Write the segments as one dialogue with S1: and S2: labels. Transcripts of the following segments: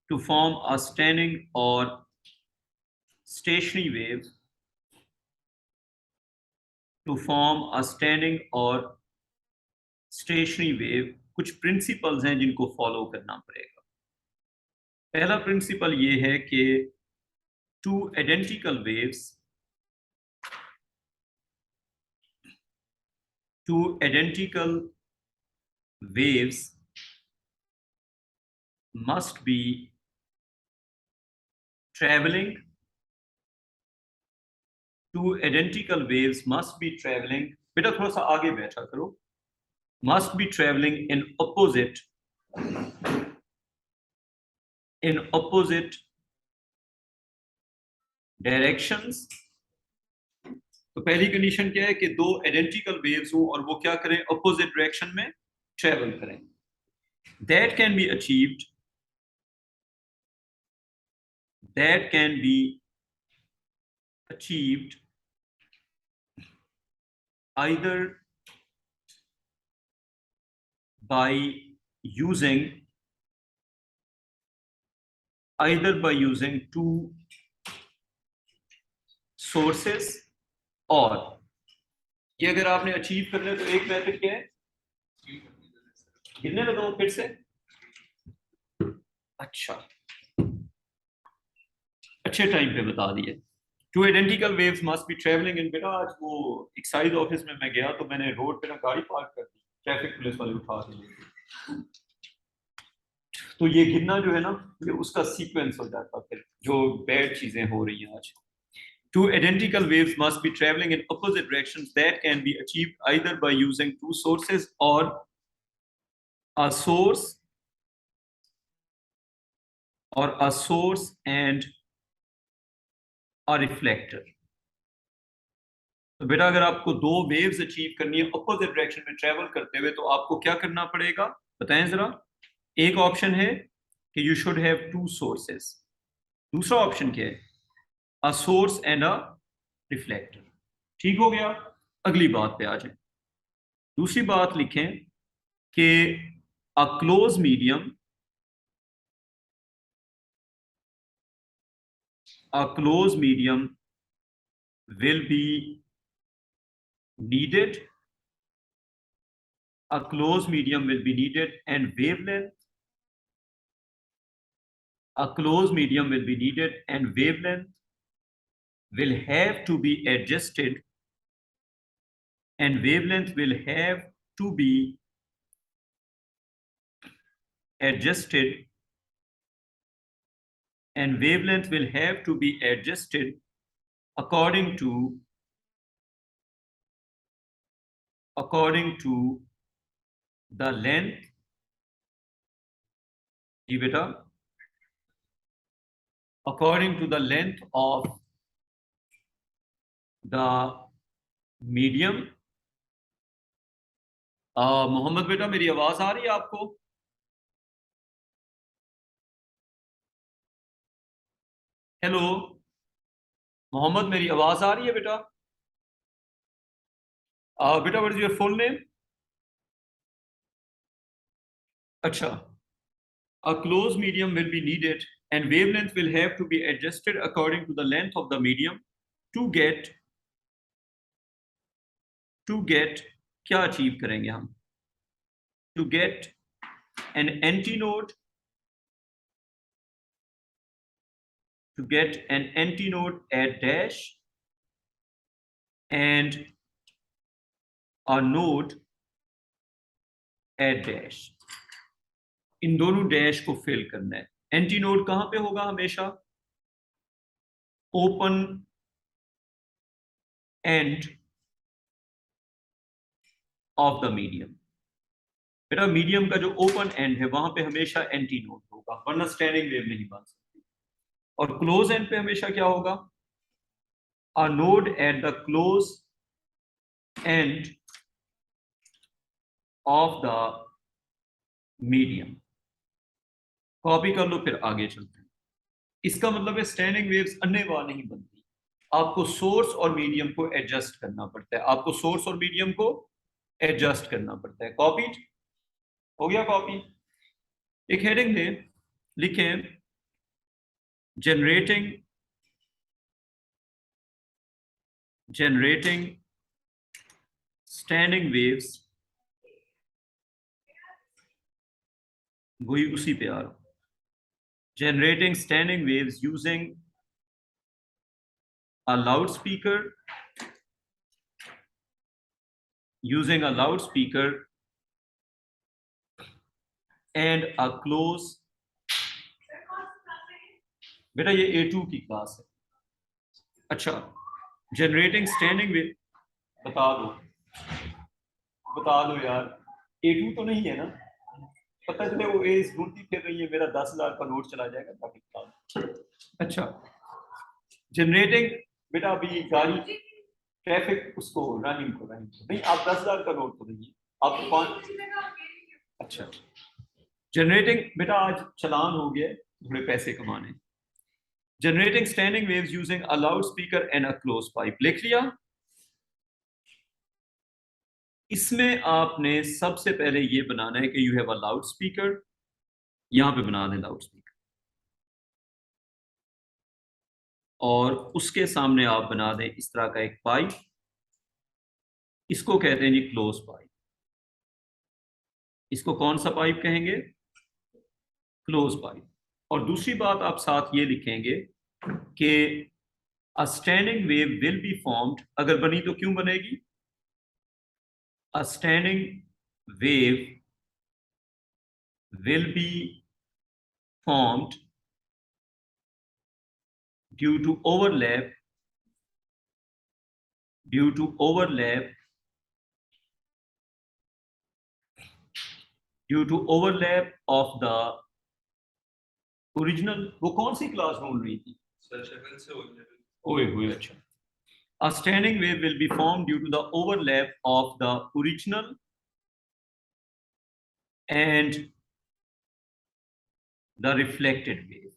S1: to form a standing or stationary wave, to form a standing or stationary wave, कुछ principles हैं जिनको follow करना पड़ेगा। पहला प्रिंसिपल ये है कि two identical waves must be traveling, two identical waves must be traveling, बेटा थोड़ा सा आगे बैठा करो, must be traveling in opposite directions। तो पहली कंडीशन क्या है कि दो आइडेंटिकल वेव्स हों और वो क्या करें, अपोजिट डायरेक्शन में ट्रेवल करें। that can be achieved either by using two sources, और ये अगर आपने अचीव करना है तो एक मेथड क्या है, गिनने लगा हूं फिर से। अच्छा, अच्छे टाइम पे बता दिए। Two identical waves must be travelling in, बेटा आज वो एक्साइज ऑफिस में मैं गया तो मैंने रोड पे ना गाड़ी पार्क कर दी, ट्रैफिक पुलिस वाले उठा के ले गए। तो ये गिनना जो है ना, ये उसका सीक्वेंस हो जाता फिर जो बैड चीजें हो रही हैं आज। Two identical waves must be traveling in opposite directions. That can be achieved either by using two sources or a source and a reflector. तो बेटा अगर आपको दो वेव्स अचीव करनी है अपोजिट डायरेक्शन में ट्रेवल करते हुए, तो आपको क्या करना पड़ेगा बताएं जरा। एक ऑप्शन है कि you should have to sources, दूसरा ऑप्शन क्या है, a source and a reflector. ठीक हो गया, अगली बात पे आ जाए। दूसरी बात लिखें कि a close medium will be needed, a closed medium will be needed, and wavelength will have to be adjusted, and wavelength will have to be adjusted, and wavelength will have to be adjusted according to the length, beta, according to the length of the medium। Mohammed बेटा मेरी आवाज आ रही है आपको? Hello Mohammad, मेरी आवाज आ रही है बेटा? बेटा what is your full name? अच्छा, a closed medium will be needed and wavelength will have to be adjusted according to the length of the medium to get क्या अचीव करेंगे हम, to get an antinode at dash and a node at dash। इन दोनों dash को fill करना है। Antinode कहां पे होगा हमेशा, open end of the medium. बेटा मीडियम का जो ओपन एंड है वहां पे हमेशा एंटीनोड होगा, वरना स्टैंडिंग वेव नहीं बन सकती। और क्लोज एंड पे हमेशा क्या होगा, a node at the close end of the medium. Copy कर लो फिर आगे चलते हैं। इसका मतलब है स्टैंडिंग वेव्स अन्नेवाह नहीं बनती, आपको सोर्स और मीडियम को एडजस्ट करना पड़ता है, आपको सोर्स और मीडियम को एडजस्ट करना पड़ता है। कॉपी हो गया? कॉपी एक हेडिंग में लिखें generating standing waves, वही उसी पे आ रहा हूं, generating standing waves using a loudspeaker and a close, बेटा ये A2 की क्लास है। अच्छा, जनरेटिंग स्टैंडिंग वेव बता दो यार, A2 तो नहीं है ना, पता चले वो एज ढूंढती फिर रही है, मेरा 10,000 का नोट चला जाएगा बाकी बता। अच्छा, जनरेटिंग, बेटा अभी गाड़ी ट्रैफिक उसको रनिंग को नहीं, आप 10,000 का नोट तो नहीं, आप 5। अच्छा, जनरेटिंग बेटा आज चलान हो गया, थोड़े पैसे कमाने। Generating standing waves using a loud speaker and a close pipe, लिख लिया। इसमें आपने सबसे पहले ये बनाना है कि you have a loud speaker, यहां पे बना दें लाउड स्पीकर, और उसके सामने आप बना दें इस तरह का एक पाइप, इसको कहते हैं जी क्लोज पाइप। इसको कौन सा पाइप कहेंगे? Close pipe. और दूसरी बात आप साथ ये लिखेंगे कि a standing wave will be formed, अगर बनी तो क्यों बनेगी? A standing wave will be formed due to overlap of the original. वो कौन सी क्लास ढूंढ रही थी? ओए हुए, अच्छा। A standing wave will be formed due to the overlap of the original and the reflected wave।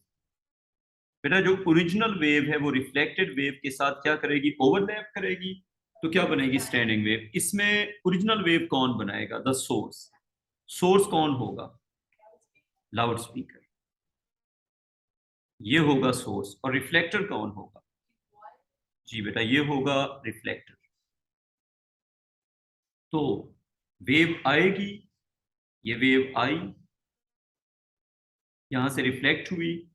S1: बेटा जो ओरिजिनल वेव है वो रिफ्लेक्टेड वेव के साथ क्या करेगी? ओवरलैप करेगी, तो क्या बनेगी? Standing wave. इसमें ओरिजिनल वेव कौन बनाएगा? The source. सोर्स कौन होगा? लाउड स्पीकर, ये होगा सोर्स। और रिफ्लेक्टर कौन होगा? जी बेटा, ये होगा रिफ्लेक्टर। तो वेव आएगी, ये वेव आई, यहां से रिफ्लेक्ट हुई,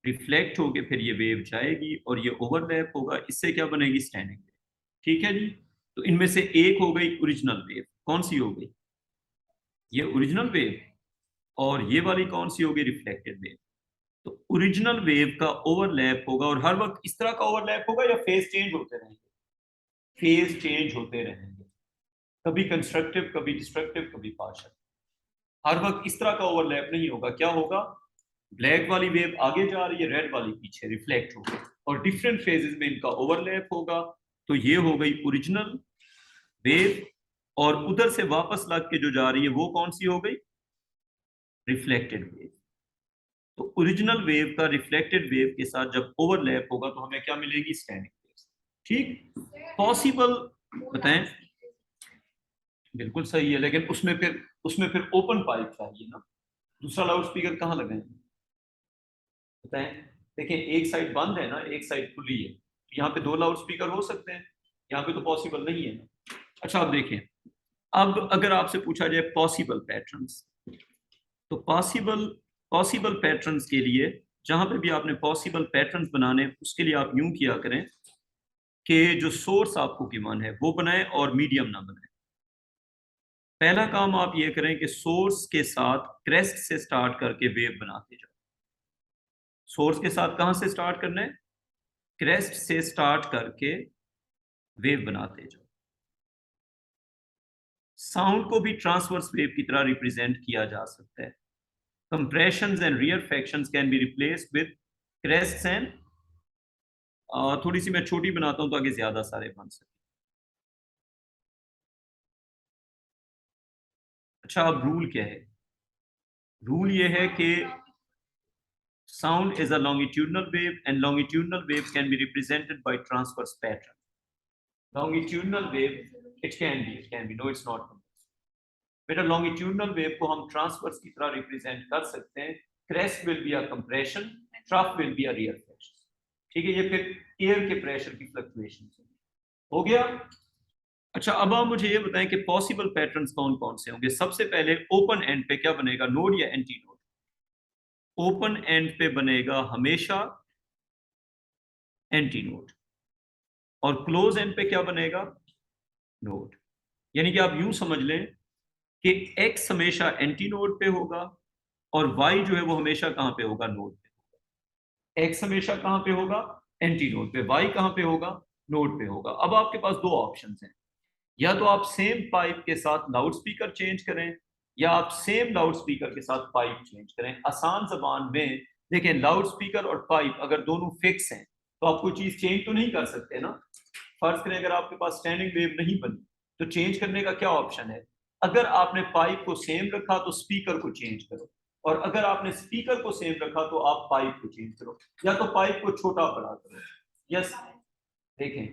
S1: रिफ्लेक्ट होके फिर ये वेव जाएगी और ये ओवरलैप होगा, इससे क्या बनेगी? Standing wave. ठीक है जी। तो इनमें से एक हो गई ओरिजिनल वेव, कौन सी हो गई? ये ओरिजिनल वेव। और ये वाली कौन सी होगी? Reflected wave. तो ओरिजिनल वेव का ओवरलैप होगा, और हर वक्त इस तरह का ओवरलैप होगा या फेज चेंज होते रहेंगे? फेज चेंज होते रहेंगे, कभी कंस्ट्रक्टिव, कभी डिस्ट्रक्टिव, कभी पार्शियल। हर वक्त इस तरह का ओवरलैप नहीं होगा। क्या होगा? ब्लैक वाली वेव आगे जा रही है, रेड वाली पीछे, रिफ्लेक्ट होगी, और डिफरेंट फेजेस में इनका ओवरलैप होगा। तो ये हो गई ओरिजिनल वेव, और उधर से वापस लग के जो जा रही है वो कौन सी हो गई? Reflected wave. तो ओरिजिनल वेव का रिफ्लेक्टेड वेव के साथ जब ओवरलैप होगा तो हमें क्या मिलेगी? Standing wave. ठीक, पॉसिबल बताएं? बिल्कुल सही है, लेकिन उसमें फिर ओपन पाइप चाहिए ना, दूसरा लाउड स्पीकर कहाँ लगाएंगे? बताएं। देखिए, एक साइड बंद है ना, एक साइड खुली है, यहाँ पे 2 लाउड स्पीकर हो सकते हैं, यहाँ पे तो पॉसिबल नहीं है ना। अच्छा, अब देखें, अब अगर आपसे पूछा जाए पॉसिबल पैटर्न्स, तो पॉसिबल पैटर्न्स के लिए जहां पे भी आपने पॉसिबल पैटर्न्स बनाने, उसके लिए आप यूं किया करें कि जो सोर्स आपको गिवन है वो बनाएं और मीडियम ना बनाएं। पहला काम आप ये करें कि सोर्स के साथ क्रेस्ट से स्टार्ट करके वेव बनाते जाओ। सोर्स के साथ कहां से स्टार्ट करना है? क्रेस्ट से स्टार्ट करके वेव बनाते जाओ। साउंड को भी ट्रांसवर्स वेव की तरह रिप्रेजेंट किया जा सकता है। Compressions and rearfactions can be replaced with crests and थोड़ी सी मैं छोटी बनाता हूं ताकि ज्यादा सारे बन सके। अच्छा, अब रूल क्या है? रूल ये है कि sound is a longitudinal wave and longitudinal waves can be represented by transverse pattern. Longitudinal wave, it can be, no it's not। बेटा longitudinal wave को हम transverse की तरह represent कर सकते हैं। Crest will be a compression trough will be a real fraction. ठीक है, ये फिर एयर के प्रेशर की फ्लक्चुएशन हो गया। अच्छा, अब आप मुझे ये बताएं कि पॉसिबल पैटर्न्स कौन कौन से होंगे। सबसे पहले ओपन एंड पे क्या बनेगा, नोड या एंटी नोड? ओपन एंड पे बनेगा हमेशा एंटी नोड, और क्लोज एंड पे क्या बनेगा, नोड। यानी कि आप यूं समझ लें कि x हमेशा एंटी नोड पे होगा और y जो है वो हमेशा कहां पे होगा, नोड पे। x हमेशा कहां पे होगा, एंटी नोड पे। y कहां पे होगा, नोड पे होगा। अब आपके पास दो ऑप्शंस हैं, या तो आप सेम पाइप के साथ लाउड स्पीकर चेंज करें, या आप सेम लाउड स्पीकर के साथ पाइप चेंज करें। आसान जबान में देखें, लाउड स्पीकर और पाइप अगर दोनों फिक्स हैं तो आप कोई चीज चेंज तो नहीं कर सकते ना। फर्ज करें अगर आपके पास स्टैंडिंग वेव नहीं बनी तो चेंज करने का क्या ऑप्शन है। अगर आपने पाइप को सेम रखा तो स्पीकर को चेंज करो, और अगर आपने स्पीकर को सेम रखा तो आप पाइप को चेंज करो, या तो पाइप को छोटा बड़ा करो। यस, देखें,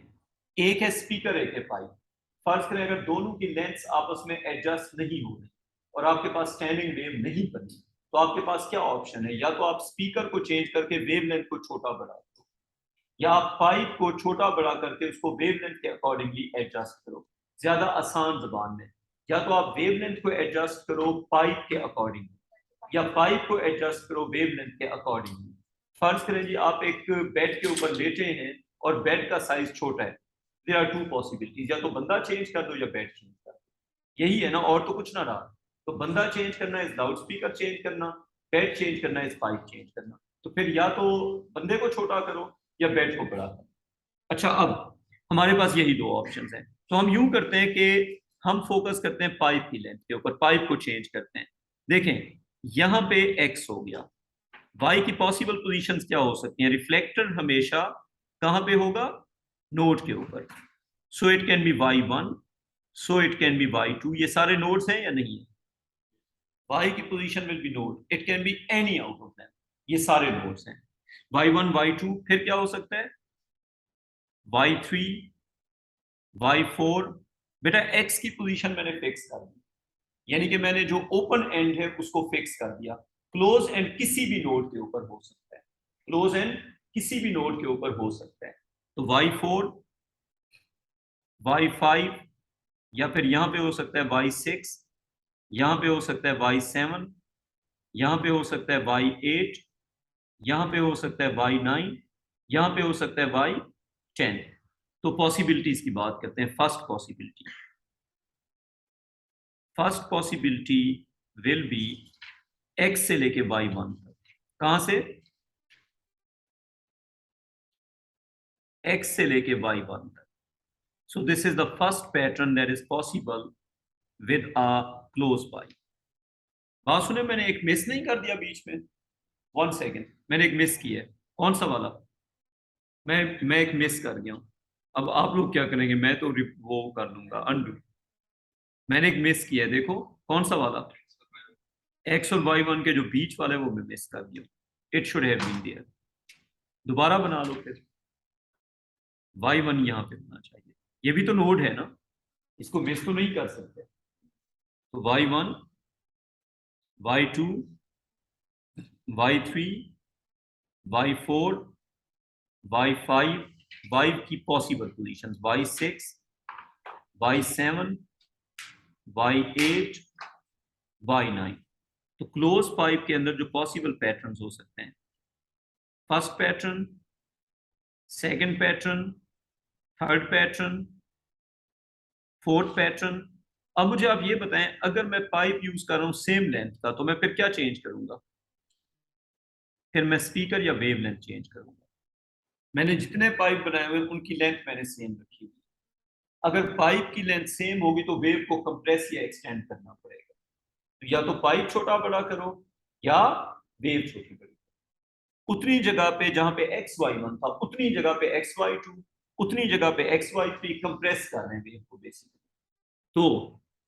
S1: एक है स्पीकर, एक है पाइप। फर्ज करें अगर दोनों की लेंथ आपस में एडजस्ट नहीं हो रही और आपके पास स्टैंडिंग वेव नहीं बनी, तो आपके पास क्या ऑप्शन है, या तो आप स्पीकर को चेंज करके वेव लेंथ को छोटा बड़ा करो, या आप पाइप को छोटा बड़ा करके उसको वेव लेंथ के अकॉर्डिंगली एडजस्ट करो। ज्यादा आसान जबान में, या तो आप वेव लेंथ को एडजस्ट करो पाइप के अकॉर्डिंगली, या पाइप को एडजस्ट करो वेव लेंथ के अकॉर्डिंगली। फर्ज करें जी आप एक बेड के ऊपर लेटे हैं और बेड का साइज छोटा है। देयर आर टू पॉसिबिलिटीज, या तो बंदा चेंज कर दो या बेड चेंज कर दो। यही है ना, और तो कुछ ना रहा। तो बंदा चेंज करना है, लाउड स्पीकर चेंज करना, बेड चेंज करना है, पाइप चेंज करना। तो फिर या तो बंदे को छोटा करो या बेड को बड़ा करो। अच्छा, अब हमारे पास यही दो ऑप्शंस हैं, तो हम यूं करते हैं कि हम फोकस करते हैं पाइप की लेंथ के ऊपर, पाइप को चेंज करते हैं। देखें, यहां पे x हो गया, y की पॉसिबल पोजीशंस क्या हो सकती हैं। रिफ्लेक्टर हमेशा कहां पे होगा, नोड के ऊपर। So it can be y1, so it can be y2। ये सारे नोड्स हैं या नहीं है? y की position will V node, it can be any out of them. ये सारे नोड्स हैं, y1 y2। फिर क्या हो सकता है, y3 y4। बेटा x की पोजीशन मैंने फिक्स कर दी, यानी कि मैंने जो ओपन एंड है उसको फिक्स कर दिया। क्लोज एंड किसी भी नोड के ऊपर हो सकता है, क्लोज एंड किसी भी नोड के ऊपर हो सकता है। तो y4 y5, या फिर यहां पे हो सकता है y6, यहां पे हो सकता है y7, यहां पे हो सकता है y8, यहां पे हो सकता है y9, यहां पे हो सकता है y10। तो पॉसिबिलिटीज की बात करते हैं। First possibility will be x से लेके y1 तक। कहां से, x से लेके y1 तक। So this is the first pattern that is possible with a close pipe. बात सुने, मैंने एक मिस नहीं कर दिया बीच में, 1 सेकेंड, मैंने एक मिस किया है। कौन सा वाला? मैं एक मिस कर गया हूं। अब आप लोग क्या करेंगे, मैं तो वो कर लूंगा अनडू। मैंने एक मिस किया है, देखो कौन सा वाला, x और y1 के जो बीच वाले वो मैं मिस कर दिया। It should have been there. दोबारा बना लो फिर, y1 यहाँ पे होना चाहिए। ये भी तो नोड है ना, इसको मिस तो नहीं कर सकते। तो y1 y2 y3 y4 y5, y की possible position y6 y7 y8 y9। तो क्लोज पाइप के अंदर जो पॉसिबल पैटर्न्स हो सकते हैं, first pattern, second pattern, third pattern, fourth pattern. अब मुझे आप ये बताएं, अगर मैं पाइप यूज कर रहा हूं सेम लेंथ का, तो मैं फिर क्या चेंज करूंगा? फिर मैं स्पीकर या वेव लेंथ चेंज करूंगा। मैंने जितने पाइप बनाए हुए उनकी लेंथ मैंने सेम रखी हुई। अगर पाइप की लेंथ सेम होगी तो वेव को कंप्रेस या एक्सटेंड करना पड़ेगा। तो या तो पाइप छोटा बड़ा करो या वेव छोटी बड़ी। उतनी जगह पे जहां पे XY1 था, उतनी जगह पे XY2, उतनी जगह पे XY3 कंप्रेस कर रहे हैं वेव को बेसिकली। तो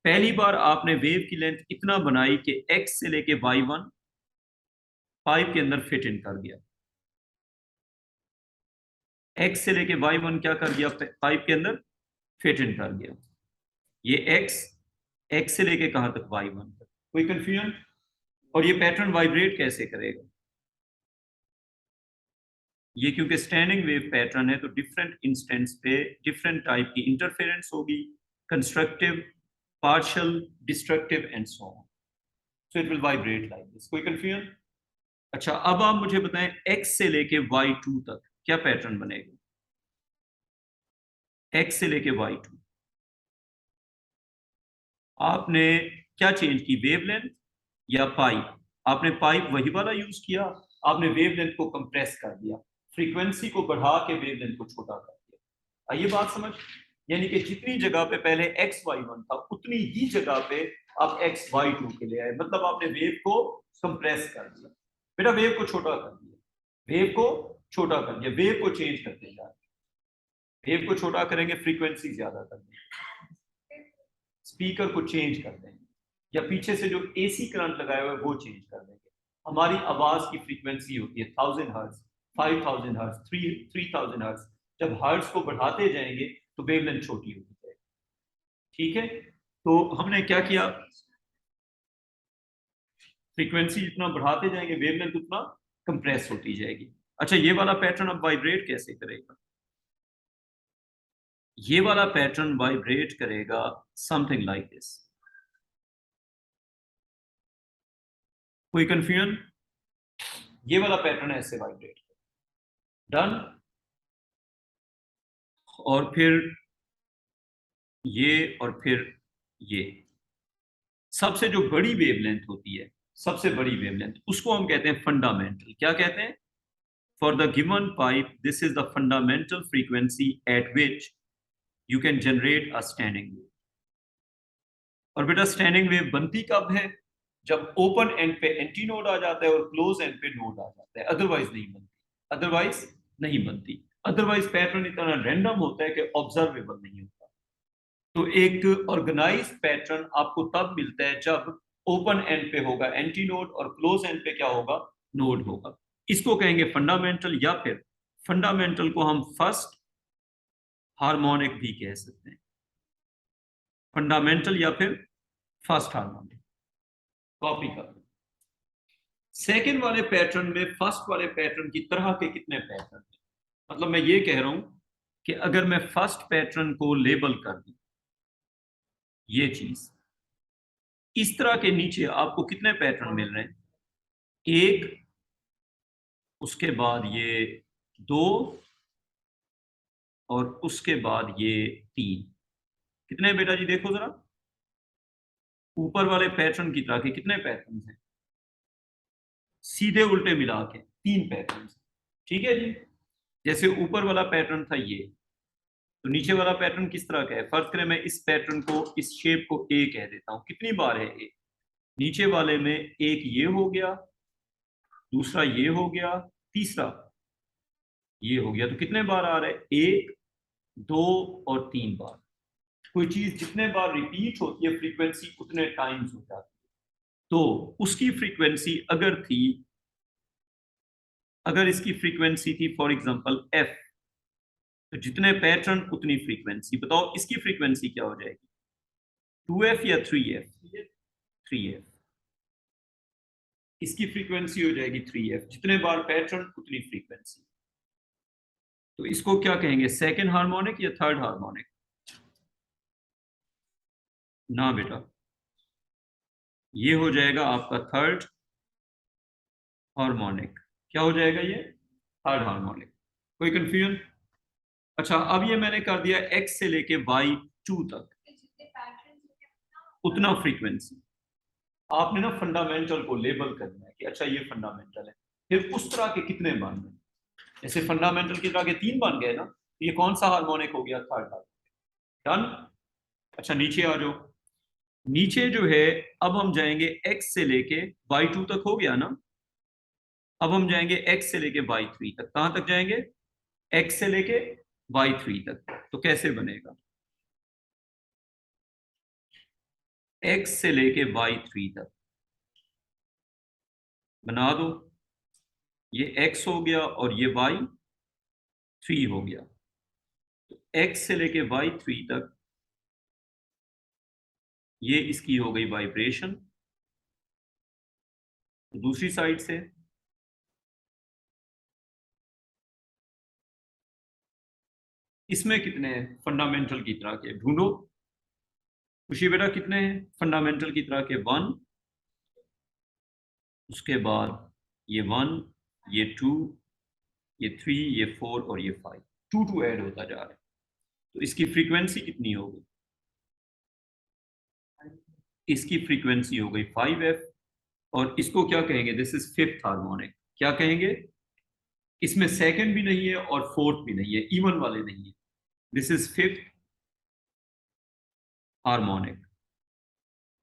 S1: पहली बार आपने वेव की लेंथ इतना बनाई कि x से लेके y1 पाइप के अंदर फिट इन कर दिया। x से लेके y1 क्या कर दिया, पाइप के अंदर फिट इन कर दिया। ये x से लेके कहां तक, y1 तक। कोई कंफ्यूजन? और ये पैटर्न वाइब्रेट कैसे करेगा? ये क्योंकि स्टैंडिंग वेव पैटर्न है तो डिफरेंट इंस्टेंट्स पे डिफरेंट टाइप की इंटरफेरेंस होगी, constructive, partial, destructive and so on. So it will vibrate like this. कोई कंफ्यूजन? अच्छा, अब आप मुझे बताएं x से लेके y2 तक क्या पैटर्न बनेगा? x से लेके y2 आपने क्या चेंज की, वेवलेंथ या पाइप? आपने पाइप वही वाला यूज किया, आपने वेवलेंथ को कंप्रेस कर दिया, फ्रीक्वेंसी को बढ़ा के वेवलेंथ को छोटा कर दिया। आइए बात समझ, यानी कि जितनी जगह पे पहले XY1 था उतनी ही जगह पे आप XY2 के लिए आए, मतलब आपने वेव को कंप्रेस कर दिया। बेटा वेव को छोटा कर दिया, वेव को छोटा कर दिया, वेव को चेंज करते जा रहे, वेव को छोटा करेंगे फ्रीक्वेंसी ज्यादा कर देंगे, स्पीकर को चेंज कर देंगे, या पीछे से जो एसी करंट लगाया हुआ है वो चेंज कर देंगे। हमारी आवाज की फ्रीक्वेंसी होती है 1000 हर्ट्ज, 5000 हर्ट्ज, 3000 हर्ट्ज। जब हर्ट्ज को बढ़ाते जाएंगे तो वेवलेंथ छोटी होती जाएगी। ठीक है, तो हमने क्या किया, फ्रीक्वेंसी जितना बढ़ाते जाएंगे वेवलेंथ उतना कंप्रेस होती जाएगी। अच्छा, ये वाला पैटर्न अब वाइब्रेट कैसे करेगा? ये वाला पैटर्न वाइब्रेट करेगा समथिंग लाइक दिस। कोई कंफ्यूजन? ये वाला पैटर्न ऐसे वाइब्रेट, डन। और फिर ये, और फिर ये। सबसे जो बड़ी वेवलेंथ होती है, सबसे बड़ी वेवलेंथ, उसको हम कहते हैं फंडामेंटल। क्या कहते हैं? For the given pipe this is the fundamental frequency eight which you can generate a standing wave. और बेटा स्टैंडिंग वेव बनती कब है? जब ओपन एंड पे एंटी नोड आ जाता है और क्लोज एंड पे नोड आ जाता है, अदरवाइज नहीं बनती, अदरवाइज नहीं बनती। अदरवाइज पैटर्न इतना रैंडम होता है कि ऑब्जर्वेबल नहीं होता। तो एक ऑर्गेनाइज पैटर्न आपको तब मिलता है जब ओपन एंड पे होगा एंटी नोड और क्लोज एंड पे क्या होगा, नोड होगा। इसको कहेंगे फंडामेंटल, या फिर फंडामेंटल को हम फर्स्ट हार्मोनिक भी कह सकते हैं। फंडामेंटल या फिर फर्स्ट हार्मोनिक, कॉपी कर। सेकेंड वाले पैटर्न में फर्स्ट वाले पैटर्न की तरह के कितने पैटर्न हैं? मतलब मैं ये कह रहा हूं कि अगर मैं फर्स्ट पैटर्न को लेबल कर दूं, ये चीज इस तरह के नीचे आपको कितने पैटर्न मिल रहे हैं? एक, उसके बाद ये दो, और उसके बाद ये तीन। कितने बेटा जी देखो जरा, ऊपर वाले पैटर्न की तरह के कितने पैटर्न हैं? सीधे उल्टे मिला के तीन पैटर्न। ठीक है जी, जैसे ऊपर वाला पैटर्न था ये, तो नीचे वाला पैटर्न किस तरह का है? फर्ज करें मैं इस पैटर्न को, इस शेप को ए कह देता हूं। कितनी बार है ए? नीचे वाले में एक ये हो गया, दूसरा ये हो गया, तीसरा ये हो गया। तो कितने बार आ रहा है? एक, दो और तीन बार। कोई चीज जितने बार रिपीट होती है फ्रीक्वेंसी उतने टाइम्स हो जाती है। तो उसकी फ्रीक्वेंसी अगर थी, अगर इसकी फ्रीक्वेंसी थी फॉर एग्जांपल एफ, तो जितने पैटर्न उतनी फ्रीक्वेंसी। बताओ इसकी फ्रीक्वेंसी क्या हो जाएगी? 2f या 3f? 3f। इसकी फ्रीक्वेंसी हो जाएगी 3f, जितने बार पैटर्न उतनी फ्रीक्वेंसी। तो इसको क्या कहेंगे, सेकेंड हार्मोनिक या थर्ड हार्मोनिक? ना बेटा, ये हो जाएगा आपका थर्ड हार्मोनिक। क्या हो जाएगा ये? Third harmonic. कोई कंफ्यूजन? अच्छा, अब ये मैंने कर दिया x से लेके y2 तक उतना फ्रीक्वेंसी। आपने ना फंडामेंटल को लेबल करना है कि अच्छा ये फंडामेंटल है। फिर उस तरह के कितने बन गए? जैसे फंडामेंटल की तरह के तीन बन गए ना, तो ये कौन सा हार्मोनिक हो गया? Third harmonic. डन। अच्छा नीचे आ जाओ। नीचे जो है, अब हम जाएंगे x से लेके y2 तक, हो गया ना। अब हम जाएंगे x से लेके y3 तक। कहां तक जाएंगे? x से लेके y3 तक। तो कैसे बनेगा? x से लेके y3 तक बना दो। ये x हो गया और ये y3 हो गया। तो x से लेके y3 तक ये इसकी हो गई वाइब्रेशन। तो दूसरी साइड से इसमें कितने हैं फंडामेंटल की तरह के, ढूंढो। खुशी बेटा कितने हैं फंडामेंटल की तरह के? 1, उसके बाद ये 1, ये 2, ये 3, ये 4 और ये 5। 2 2 ऐड होता जा रहा है। तो इसकी फ्रीक्वेंसी कितनी होगी? इसकी फ्रीक्वेंसी हो गई 5f। और इसको क्या कहेंगे? This is fifth harmonic. क्या कहेंगे? इसमें सेकंड भी नहीं है और फोर्थ भी नहीं है, इवन वाले नहीं है। This is fifth harmonic.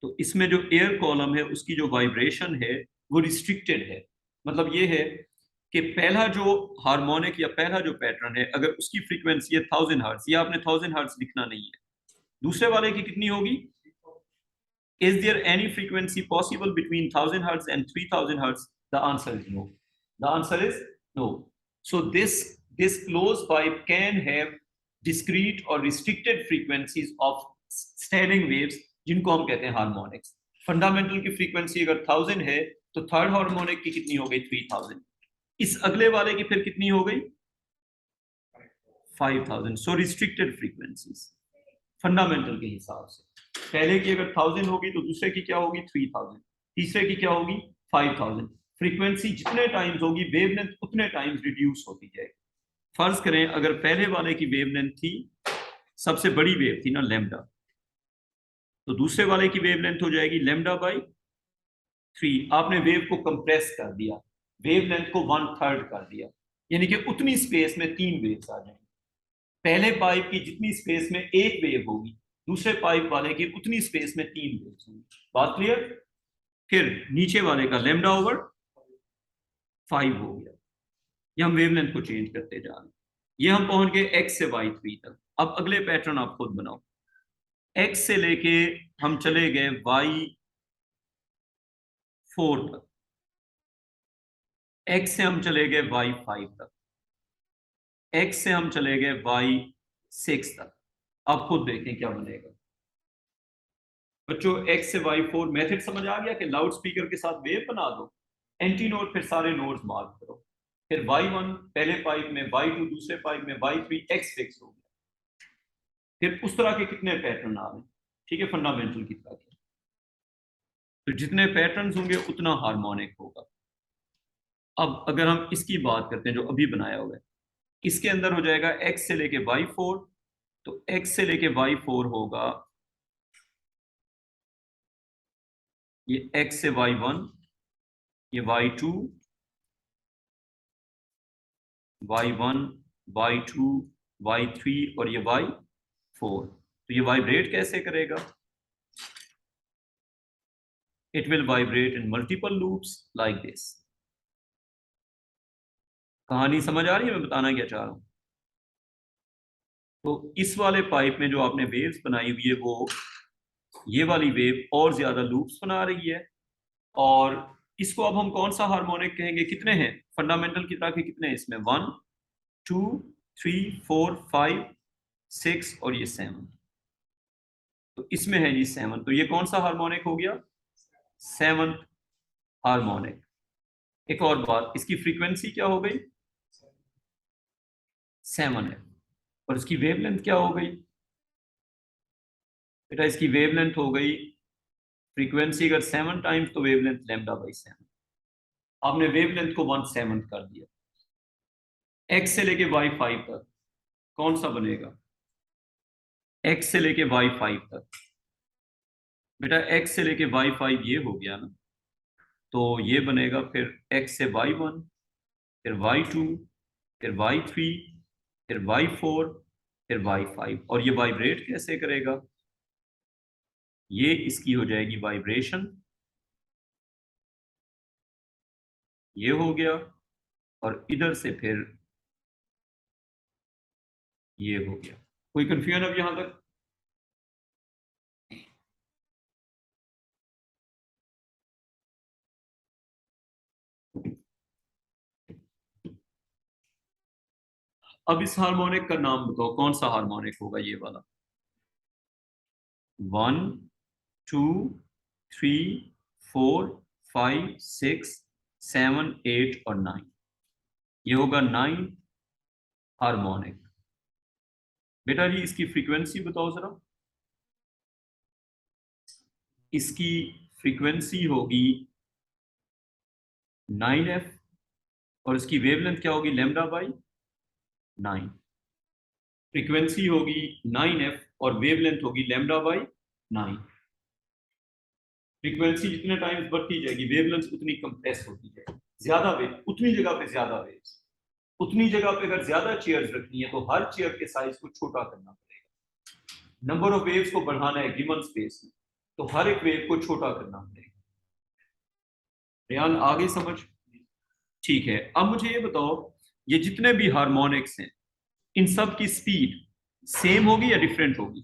S1: तो इसमें जो एयर कॉलम है उसकी जो वाइब्रेशन है वो रिस्ट्रिक्टेड है। मतलब ये है कि पहला जो हार्मोनिक या पहला जो पैटर्न है, अगर उसकी फ्रीक्वेंसी है 1000 हर्ट्ज, या आपने 1000 हर्ट्ज लिखना नहीं है, दूसरे वाले की कितनी होगी? Is there any frequency possible between 1000 hertz and 3000 hertz? The answer is no. The answer is no. So this closed pipe can have discrete or restricted frequencies of standing waves, जिनको हम कहते हैं हार्मोनिक्स। फंडामेंटल की frequency अगर 1000 है तो third harmonic की कितनी हो गई? 3000। इस अगले वाले की फिर कितनी हो गई? 5000। सो रिस्ट्रिक्टेड फ्रीक्वेंसीज फंडामेंटल के हिसाब से। पहले की अगर 1000 होगी तो दूसरे की क्या होगी? 3000। तीसरे की क्या होगी? 5000। फ्रीक्वेंसी जितने टाइम्स होगी वेवलेंथ उतने टाइम्स रिड्यूस होती जाएगी। फर्ज करें अगर पहले वाले की वेवलेंथ थी, सबसे बड़ी वेव थी ना लैम्डा, तो दूसरे वाले की वेवलेंथ हो जाएगी लैम्डा बाई 3। आपने वेव को कंप्रेस कर दिया, वेवलेंथ को 1/3 कर दिया, यानी कि उतनी स्पेस में 3 वेव्स आ जाएंगी। पहले पाइप की जितनी स्पेस में एक वेव होगी, दूसरे पाइप वाले की उतनी स्पेस में 3 वेव्स होंगी। बात क्लियर? फिर नीचे वाले का लैम्डा ओवर 5 हो गया। ये हम वेवलेंथ को चेंज करते जा रहे हैं। ये हम पहुंच गए x से y3 तक। अब अगले पैटर्न आप खुद बनाओ। x से लेके हम चले गए y4 तक, x से हम चले गए y5 तक, x से हम चले गए y6 तक। आप खुद देखें क्या बनेगा। बच्चों x से y4 मेथड समझ आ गया कि लाउड स्पीकर के साथ वेव बना दो, एंटी नोड, फिर सारे नोड्स मार्क करो, फिर y1 पहले पाइप में, y2 दूसरे पाइप में, y3 x फिक्स हो गया। फिर उस तरह के कितने पैटर्न आ रहे हैं? ठीक है, फंडामेंटल की तरह के। तो जितने पैटर्न्स होंगे उतना हार्मोनिक होगा। अब अगर हम इसकी बात करते हैं जो अभी बनाया हुआ है, इसके अंदर हो जाएगा x से लेके y4। तो x से लेके y4 होगा ये x से y1, ये y2, y1, y2, y3 और ये y4। तो ये वाइब्रेट कैसे करेगा? It will vibrate in multiple loops like this. कहानी समझ आ रही है मैं बताना क्या चाह रहा हूं? तो इस वाले पाइप में जो आपने वेव्स बनाई हुई है वो ये वाली वेव और ज्यादा लूप्स बना रही है। और इसको अब हम कौन सा हार्मोनिक कहेंगे? कितने हैं फंडामेंटल की तरह के? कितने हैं इसमें? 1 2 3 4 5 6 और ये 7। तो इसमें है जी 7। तो ये कौन सा हार्मोनिक हो गया? 7th harmonic. एक और बात, इसकी फ्रीक्वेंसी क्या हो गई? 7 है। और इसकी वेवलेंथ क्या हो गई बेटा? इसकी वेवलेंथ हो गई, फ्रीक्वेंसी अगर 7 टाइम्स तो वेवलेंथ लैम्डा बाई 7। आपने वेवलेंथ को 1/7 कर दिया। x से लेके y5 तक कौन सा बनेगा? x से लेके y5 तक बेटा, x से लेके y5 ये हो गया ना, तो ये बनेगा फिर x से y1, फिर y2, फिर y3, फिर y4, फिर y5। और ये वाइब्रेट कैसे करेगा? ये इसकी हो जाएगी वाइब्रेशन, ये हो गया, और इधर से फिर ये हो गया। कोई कंफ्यूजन अब यहां तक? अब इस हार्मोनिक का नाम बताओ, कौन सा हार्मोनिक होगा ये वाला? 1 2 3 4 5 6 7 8 और 9। ये होगा 9 हार्मोनिक। बेटा जी इसकी फ्रीक्वेंसी बताओ जरा। इसकी फ्रीक्वेंसी होगी 9f और इसकी वेवलेंथ क्या होगी, लैम्डा बाई 9। फ्रीक्वेंसी होगी 9f और वेवलेंथ होगी लैम्डा बाई 9। फ्रीक्वेंसी जितने टाइम्स बढ़ती जाएगी वेवलेंथ उतनी कंप्रेस होती जाएगी, ज्यादा वेव उतनी जगह पे ज्यादा वेव्स, उतनी जगह पे अगर ज्यादा चेयर्स रखनी है तो हर चेयर के साइज को छोटा करना पड़ेगा। नंबर ऑफ वेव्स को बढ़ाना है गिवन स्पेस में, तो हर एक वेव को छोटा करना पड़ेगा। रेहान आगे समझ? ठीक है, अब मुझे ये बताओ, ये जितने भी हार्मोनिक्स हैं इन सब की स्पीड सेम होगी या डिफरेंट होगी?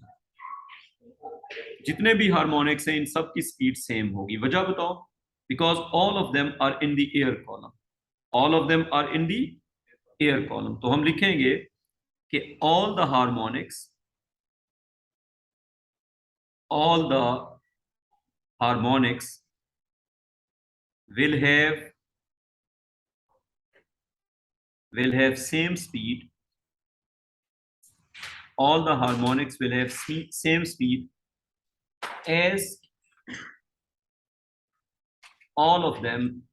S1: जितने भी हार्मोनिक्स हैं इन सब की स्पीड सेम होगी। वजह बताओ? Because all of them are in the air column, all of them are in the air column. तो हम लिखेंगे कि all the harmonics will have same speed. All the harmonics will have same speed as all of them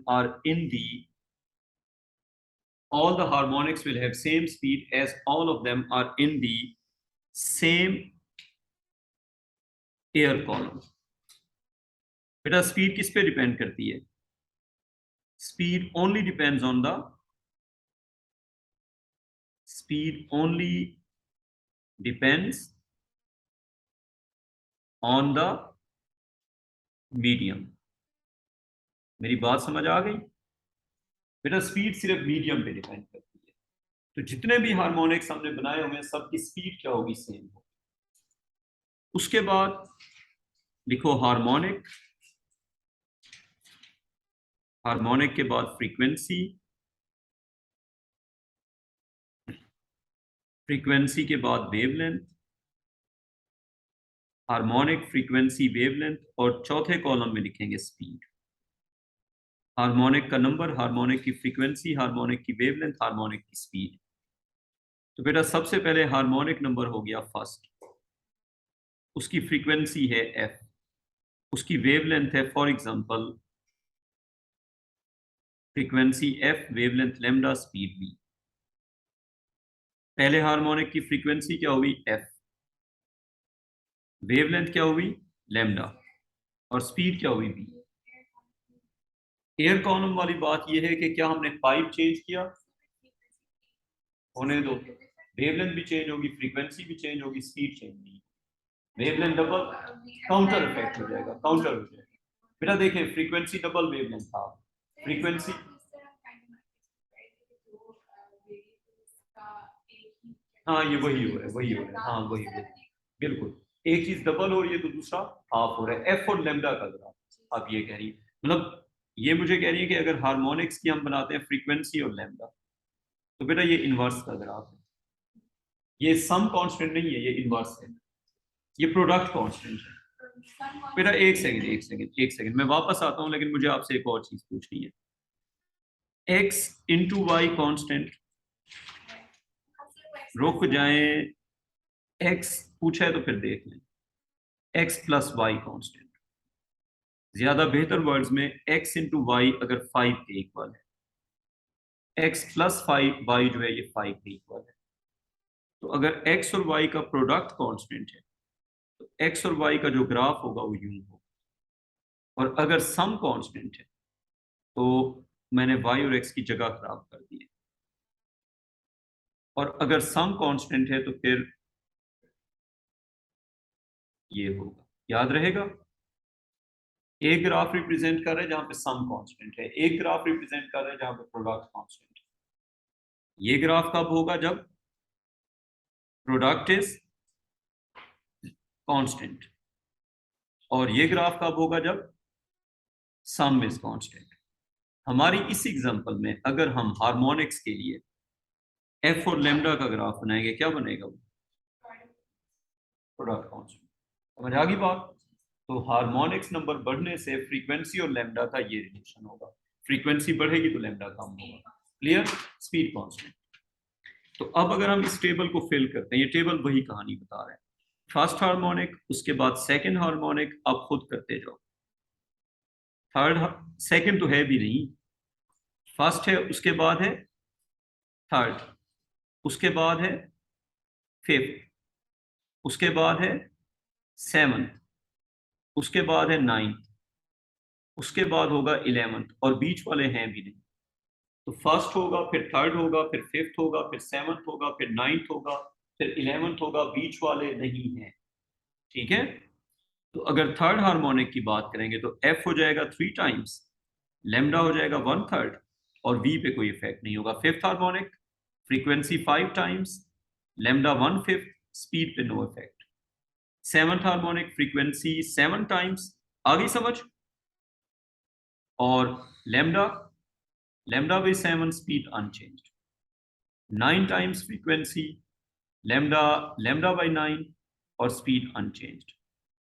S1: are in the all the harmonics will have same speed as all of them are in the same air column. बेटा speed किस पे depend करती है? speed only depends on the medium. मेरी बात समझ आ गई? बेटा स्पीड सिर्फ मीडियम पे डिपेंड करती है। तो जितने भी हार्मोनिक्स हमने बनाए हुए हैं सबकी स्पीड क्या होगी, सेम होगी। उसके बाद लिखो हार्मोनिक, हार्मोनिक के बाद फ्रीक्वेंसी, फ्रीक्वेंसी के बाद वेवलेंथ, हार्मोनिक फ्रीक्वेंसी वेवलेंथ, और चौथे कॉलम में लिखेंगे स्पीड। हार्मोनिक का नंबर, हार्मोनिक की फ्रीक्वेंसी, हार्मोनिक की वेवलेंथ, हार्मोनिक की स्पीड। तो बेटा सबसे पहले हार्मोनिक नंबर हो गया फर्स्ट, उसकी फ्रीक्वेंसी है f, उसकी वेवलेंथ है for example frequency f, wavelength lambda, speed v। पहले हार्मोनिक की फ्रीक्वेंसी क्या हुई, f, वेवलेंथ क्या हुई, लैम्डा, और स्पीड क्या हुई, v। एयर कॉलम वाली बात यह है कि क्या हमने पाइप चेंज किया? होने दो, वेवलेंथ भी चेंज होगी, फ्रीक्वेंसी भी चेंज होगी, स्पीड चेंज नहीं। वेवलेंथ डबल, काउंटर इफेक्ट हो जाएगा, काउंटर हो जाएगा। बेटा देखें फ्रीक्वेंसी डबल वेवलेंथ था, फ्रीक्वेंसी हाँ ये वही हो रहा है, वही हो रहा है, हाँ वही हो रहा है, बिल्कुल। एक चीज डबल हो रही है तो दूसरा हाफ हो रहा है। एफ और लेमडा का ग्राफ आप ये कह रही है, मतलब ये मुझे कह रही है कि अगर हार्मोनिक्स की हम बनाते हैं फ्रीक्वेंसी और लेमडा, तो बेटा ये इनवर्स का ग्राफ है, ये सम कांस्टेंट नहीं है, ये इनवर्स है, ये प्रोडक्ट कांस्टेंट है। बेटा एक सेकंड मैं वापस आता हूं, लेकिन मुझे आपसे एक और चीज पूछनी है। x इंटू वाई कॉन्स्टेंट, रुक जाएं, x पूछा है तो फिर देख लें, x प्लस वाई कॉन्स्टेंट, ज्यादा बेहतर वर्ड्स में x इंटू वाई अगर 5 के इक्वल है, x प्लस 5 वाई जो है ये 5 के इक्वल है, तो अगर x और y का प्रोडक्ट कांस्टेंट है तो x और y का जो ग्राफ होगा वो यूं होगा, और अगर सम कांस्टेंट है तो मैंने y और x की जगह खराब कर दी है, और अगर सम कांस्टेंट है तो फिर ये होगा। याद रहेगा, एक ग्राफ रिप्रेजेंट कर रहे हैं जहां पे सम कांस्टेंट है, एक ग्राफ रिप्रेजेंट कर रहे हैं जहां पे प्रोडक्ट कांस्टेंट है। ये ग्राफ कब होगा, जब प्रोडक्ट इज कांस्टेंट, और ये ग्राफ कब होगा, जब सम इज कांस्टेंट। हमारी इस एग्जांपल में अगर हम हार्मोनिक्स के लिए एफ और लेमडा का ग्राफ बनाएंगे, क्या बनेगा वो, प्रोडक्ट कांस्टेंट। समझ आ गई बात? तो हार्मोनिक्स नंबर बढ़ने से फ्रीक्वेंसी और लेमडा का ये रिलेशन होगा, फ्रीक्वेंसी बढ़ेगी तो लेमडा कम होगा। Clear, speed constant. तो अब अगर हम इस टेबल को फिल करते हैं, ये टेबल वही कहानी बता रहा है। फर्स्ट हार्मोनिक, उसके बाद सेकंड हार्मोनिक, आप खुद करते जाओ। थर्ड, सेकंड तो है भी नहीं, फर्स्ट है, उसके बाद है थर्ड, उसके बाद है फिफ्थ, उसके बाद है सेवंथ, उसके बाद है नाइन्थ, उसके बाद होगा 11th, और बीच वाले हैं भी नहीं। तो फर्स्ट होगा, फिर थर्ड होगा, फिर फिफ्थ होगा, फिर सेवंथ होगा, फिर नाइन्थ होगा, फिर 11th होगा, बीच वाले नहीं हैं। ठीक है, तो अगर थर्ड हार्मोनिक की बात करेंगे तो एफ हो जाएगा 3 टाइम्स, लेमडा हो जाएगा 1/3, और वी पे कोई इफेक्ट नहीं होगा। Fifth harmonic frequency 5 times, lambda 1/5, speed पे no effect. Seventh harmonic frequency 7 times, आगे समझ, और lambda lambda by 7, speed unchanged. 9 times frequency, lambda by 9, और speed unchanged.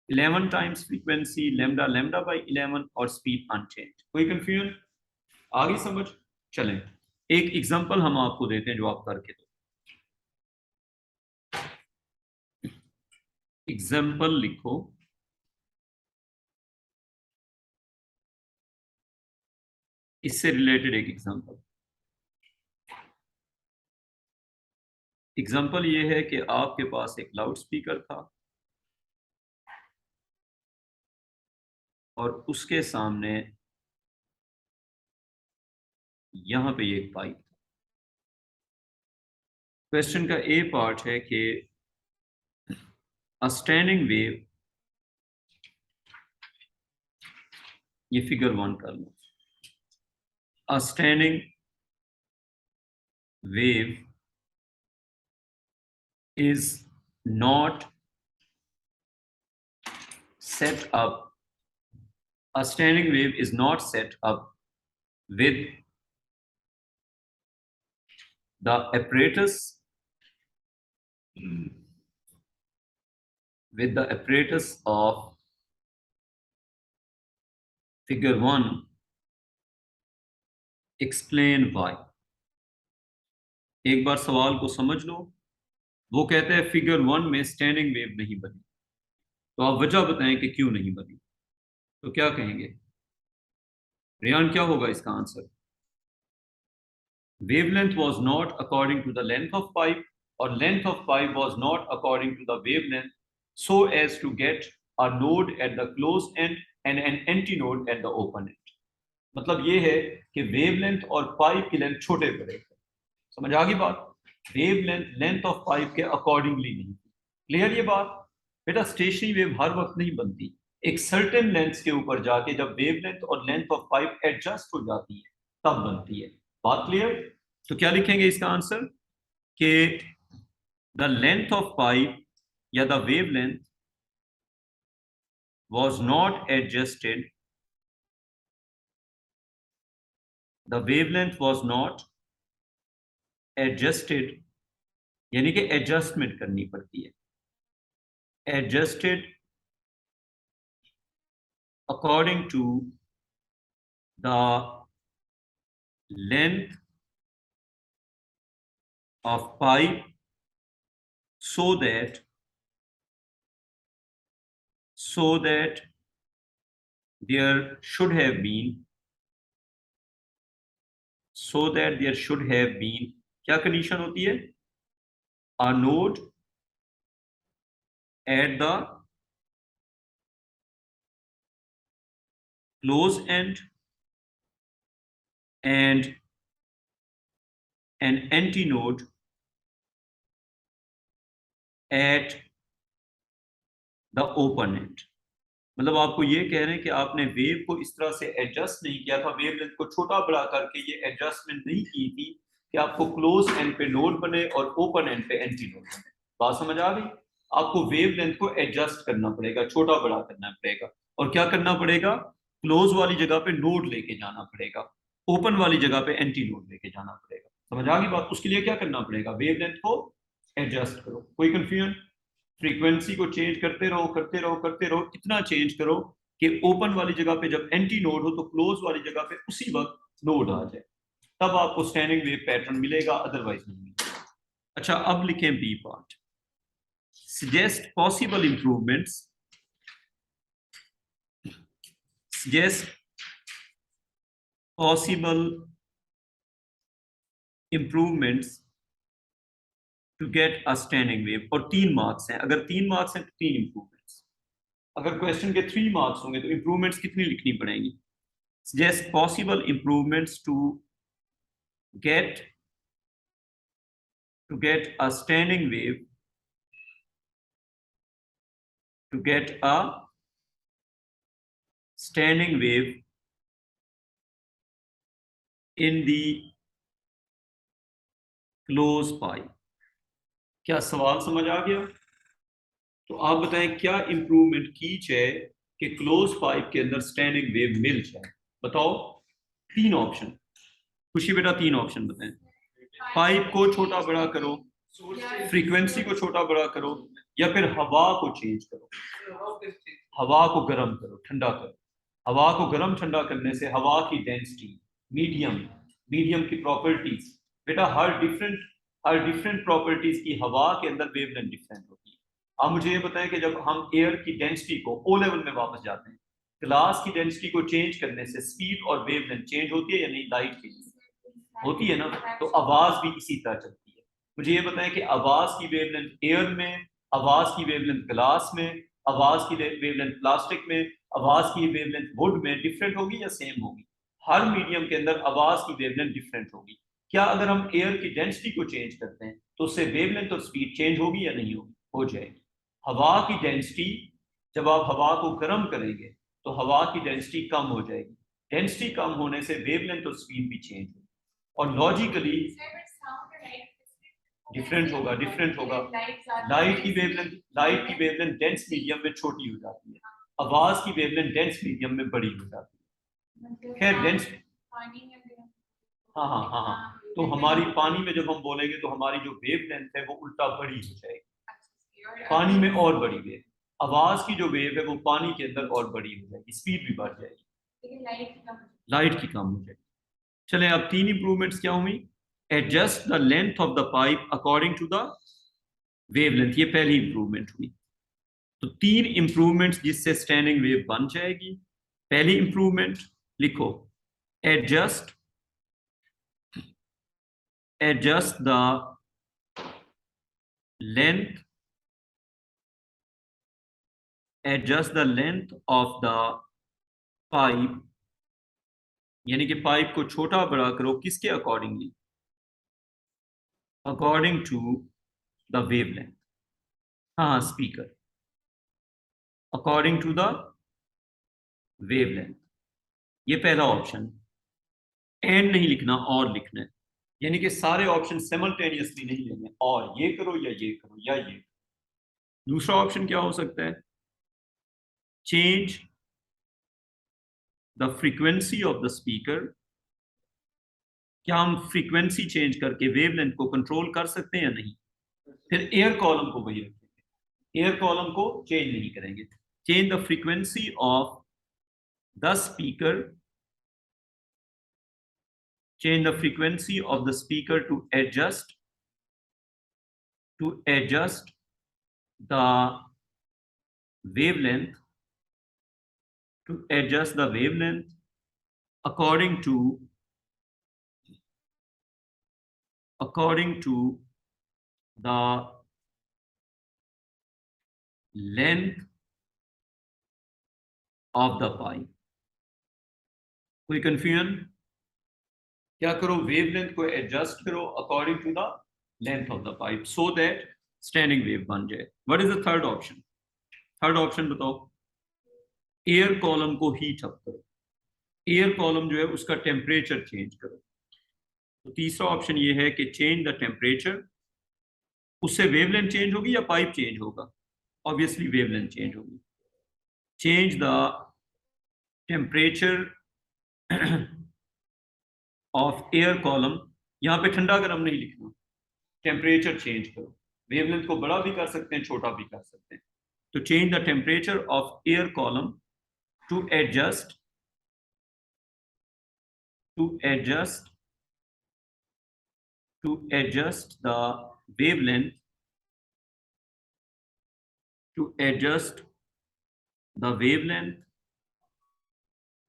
S1: 11 times frequency, lambda by 11, और स्पीड अनचेंज्ड। कोई कंफ्यूजन, आगे समझ। चलें, एक एग्जांपल हम आपको देते हैं जो आप करके दो। एग्जांपल लिखो, इससे रिलेटेड एक एग्जांपल। एग्जांपल ये है कि आपके पास एक लाउड स्पीकर था और उसके सामने यहां पे एक पाइप। क्वेश्चन का ए पार्ट है कि अ स्टैंडिंग वेव, ये फिगर 1 कर लो। A standing wave is not set up, a standing wave is not set up with the apparatus of figure 1, explain why। एक बार सवाल को समझ लो। वो कहते हैं फिगर 1 में स्टैंडिंग वेव नहीं बनी, तो आप वजह बताएं कि क्यों नहीं बनी। तो क्या कहेंगे रियान, क्या होगा इसका answer? wavelength was not according to the length of pipe, or length of pipe was not according to the wavelength, so as to get a node at the close end and an antinode at the open end। मतलब ये है कि wavelength और pipe की length छोटे बड़े, समझ आ गई बात। वेवलेंथ लेंथ ऑफ पाइप के अकॉर्डिंगली नहीं। क्लियर ये बात? बेटा स्टेशनरी वेव हर वक्त नहीं बनती, एक सर्टेन लेंथ के ऊपर जाके जब वेवलेंथ और लेंथ ऑफ पाइप एडजस्ट हो जाती है तब बनती है। बात क्लियर? तो क्या लिखेंगे इसका आंसर कि द लेंथ ऑफ पाइप या the wavelength was not adjusted, the wavelength was not adjusted, यानी कि एडजस्टमेंट करनी पड़ती है, adjusted according to the length of pipe, so that there should have been क्या कंडीशन होती है? a node at the close end and an antinode at the open end। मतलब आपको ये कह रहे हैं कि आपने वेव को इस तरह से एडजस्ट नहीं किया था, वेवलेंथ को छोटा बड़ा करके ये एडजस्टमेंट नहीं की थी कि आपको क्लोज एंड पे नोड बने और ओपन एंड पे एंटी नोड बने। बात समझ आ गई? आपको वेवलेंथ को एडजस्ट करना पड़ेगा, छोटा बड़ा करना पड़ेगा, और क्या करना पड़ेगा? क्लोज वाली जगह पे नोड लेके जाना पड़ेगा, ओपन वाली जगह पे एंटी नोड लेके जाना पड़ेगा। समझ आ गई बात? उसके लिए क्या करना पड़ेगा? वेवलेंथ को एडजस्ट करो। कोई कंफ्यूजन? फ्रीक्वेंसी को चेंज करते रहो करते रहो करते रहो, इतना चेंज करो कि ओपन वाली जगह पे जब एंटी नोड हो तो क्लोज वाली जगह पे उसी वक्त नोड आ जाए। तब आपको स्टैंडिंग वेव पैटर्न मिलेगा, अदरवाइज नहीं मिलेगा। अच्छा, अब लिखें B part. suggest possible improvements suggest possible improvements to get a standing wave। और 3 मार्क्स हैं, अगर 3 मार्क्स हैं तो 3 इंप्रूवमेंट्स, अगर क्वेश्चन के 3 मार्क्स होंगे तो इंप्रूवमेंट्स कितनी लिखनी पड़ेंगी? suggest possible improvements to get a standing wave, to get a standing wave in the close pipe। क्या सवाल समझ आ गया? तो आप बताएं क्या इंप्रूवमेंट की जाए कि क्लोज पाइप के अंदर स्टैंडिंग वेव मिल जाए? बताओ। 3 ऑप्शन। खुशी बेटा 3 ऑप्शन बताएं। पाइप को छोटा बड़ा करो, फ्रीक्वेंसी को छोटा बड़ा करो, या फिर हवा को चेंज करो। हवा को गर्म करो, ठंडा करो। हवा को गर्म ठंडा करने से हवा की डेंसिटी, मीडियम की प्रॉपर्टीज, बेटा हर डिफरेंट प्रॉपर्टीज की हवा के अंदर वेवलेंथ डिफरेंट होती है। आप मुझे ये बताएं कि जब हम एयर की डेंसिटी को ओ लेवल में वापस जाते हैं, ग्लास की डेंसिटी को चेंज करने से स्पीड और वेवलेंथ चेंज होती है या नहीं? लाइट की होती है ना। तो आवाज भी इसी तरह चलती है। मुझे ये बताएं कि आवाज की वेवलेंथ एयर में, आवाज की वेवलेंथ ग्लास में, आवाज की वेवलेंथ प्लास्टिक में, आवाज की वेवलेंथ वुड में डिफरेंट होगी या सेम होगी? हर मीडियम के अंदर आवाज की वेवलेंथ डिफरेंट होगी। क्या अगर हम एयर की डेंसिटी को चेंज करते हैं तो उससे वेवलेंथ और स्पीड चेंज होगी या नहीं होगी? हो जाएगी। हवा की डेंसिटी, जब आप हवा को गर्म करेंगे तो हवा की डेंसिटी कम हो जाएगी। डेंसिटी कम होने से वेवलेंथ और स्पीड भी चेंज होगी। और लॉजिकली डिफरेंट होगा। लाइट की वेवलेंथ डेंस मीडियम में छोटी हो जाती है, आवाज की वेवलेंथ डेंस मीडियम में बड़ी हो जाती है। खैर डेंस, हाँ, तो हमारी पानी में जब हम बोलेंगे तो हमारी जो वेवलेंथ है वो उल्टा बड़ी हो जाएगी, पानी में और बड़ी वेव। आवाज की जो वेव है वो पानी के अंदर और बड़ी हो जाएगी, स्पीड भी बढ़ जाएगी, लाइट की कम हो जाएगी। चले, अब 3 इंप्रूवमेंट्स क्या हुई? Adjust the length of the pipe according to the wavelength, ये पहली इंप्रूवमेंट हुई। तो 3 इंप्रूवमेंट्स जिससे स्टैंडिंग वेव बन जाएगी। पहली इंप्रूवमेंट लिखो, adjust the length of the pipe, यानी कि पाइप को छोटा बड़ा करो, किसके accordingly? According to the wavelength. हाँ, speaker, according to the wavelength. ये पहला ऑप्शन। एंड नहीं लिखना, और लिखना है, यानी कि सारे ऑप्शन सिमल्टेनियसली नहीं लेने, और ये करो या ये करो या ये। दूसरा ऑप्शन क्या हो सकता है? Change the frequency of the speaker. क्या हम फ्रीक्वेंसी चेंज करके वेवलेंथ को कंट्रोल कर सकते हैं या नहीं? फिर एयर कॉलम को वही रखेंगे, एयर कॉलम को चेंज नहीं करेंगे। Change the frequency of the speaker, change the frequency of the speaker to adjust the wavelength, according to the length of the pipe। कोई कंफ्यूजन? क्या करो, वेवलेंथ को एडजस्ट करो according to the length of the pipe, so that standing wave बन जाए। What is the third option? Third option बताओ। Air column को heat up करो, एयर कॉलम जो है उसका टेम्परेचर चेंज करो। तो तीसरा ऑप्शन ये है कि चेंज द टेम्परेचर। उससे वेवलेंथ चेंज होगी या पाइप चेंज होगा? ऑब्वियसली वेवलेंथ चेंज होगी। Change the temperature of air column, यहां पे ठंडा गर्म नहीं लिखना, टेम्परेचर चेंज करो। वेवलेंथ को बड़ा भी कर सकते हैं, छोटा भी कर सकते हैं। तो change the temperature of air column to adjust to adjust the wavelength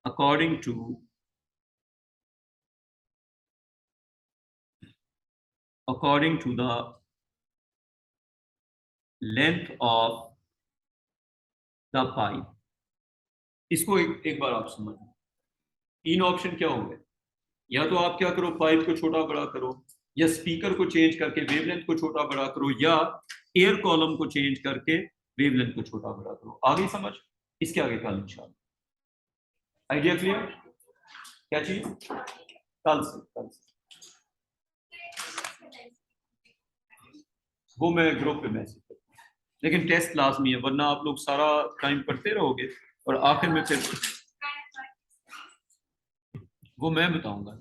S1: according to the length of the pipe। इसको एक बार आप समझ, तीन ऑप्शन क्या होंगे, या तो आप क्या करो, पाइप को छोटा बड़ा करो, या स्पीकर को चेंज करके वेवलेंथ को छोटा बड़ा करो, या एयर कॉलम को चेंज करके वेवलेंथ को छोटा बड़ा करो। आगे समझ, इसके आगे कल इंशाल्लाह। Idea clear? क्या चीज? कल से वो मैं ग्रुप पे मैसेज करता हूँ, लेकिन टेस्ट लाजमी है, वरना आप लोग सारा टाइम पढ़ते रहोगे और आखिर में फिर वो मैं बताऊंगा।